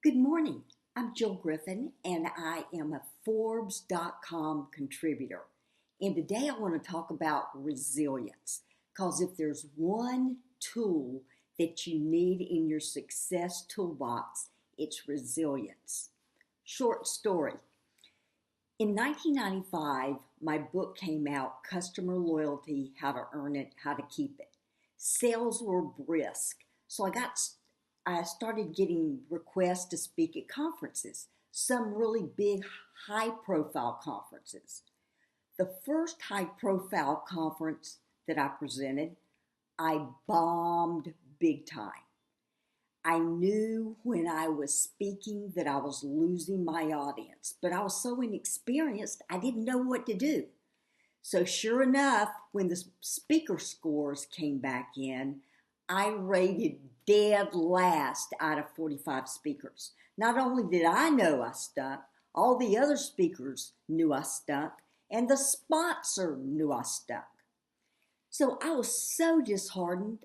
Good morning. I'm Jill Griffin, and I am a Forbes.com contributor. And today I want to talk about resilience, because if there's one tool that you need in your success toolbox, it's resilience. Short story. In 1995, my book came out, Customer Loyalty, How to Earn It, How to Keep It. Sales were brisk, so I started getting requests to speak at conferences, some really big, high-profile conferences. The first high-profile conference that I presented, I bombed big time. I knew when I was speaking that I was losing my audience, but I was so inexperienced, I didn't know what to do. So sure enough, when the speaker scores came back in, I rated dead last out of 45 speakers. Not only did I know I stunk, all the other speakers knew I stunk, and the sponsor knew I stunk. So I was so disheartened,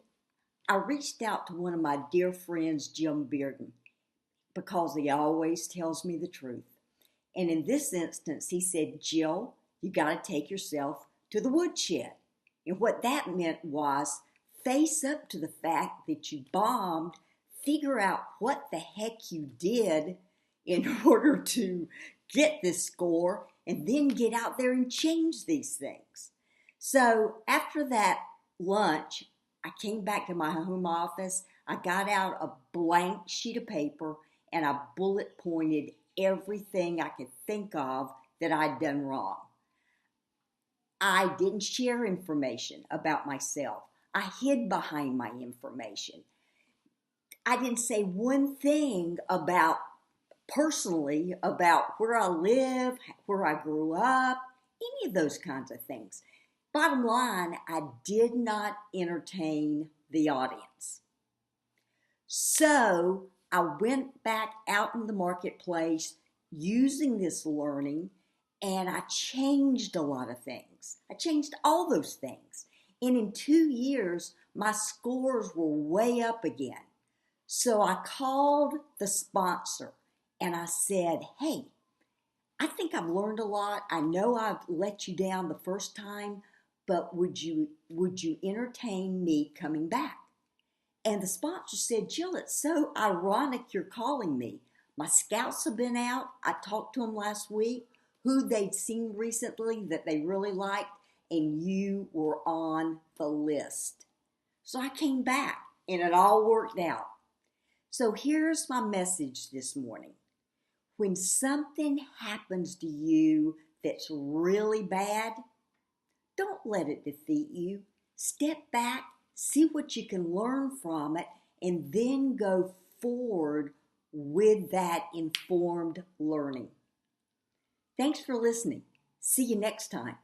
I reached out to one of my dear friends, Jim Bearden, because he always tells me the truth. And in this instance, he said, Jill, you got to take yourself to the woodshed. And what that meant was face up to the fact that you bombed, figure out what the heck you did in order to get this score, and then get out there and change these things. So after that lunch, I came back to my home office. I got out a blank sheet of paper and I bullet pointed everything I could think of that I'd done wrong. I didn't share information about myself. I hid behind my information. I didn't say one thing personally about where I live, where I grew up, any of those kinds of things. Bottom line, I did not entertain the audience. So I went back out in the marketplace using this learning, and I changed a lot of things. I changed all those things. And in 2 years, my scores were way up again. So I called the sponsor and I said, hey, I think I've learned a lot. I know I've let you down the first time, but would you entertain me coming back? And the sponsor said, Jill, it's so ironic you're calling me. My scouts have been out. I talked to them last week, who they'd seen recently that they really liked, and you were on the list. So I came back, and it all worked out. So here's my message this morning. When something happens to you that's really bad, don't let it defeat you. Step back, see what you can learn from it, and then go forward with that informed learning. Thanks for listening. See you next time.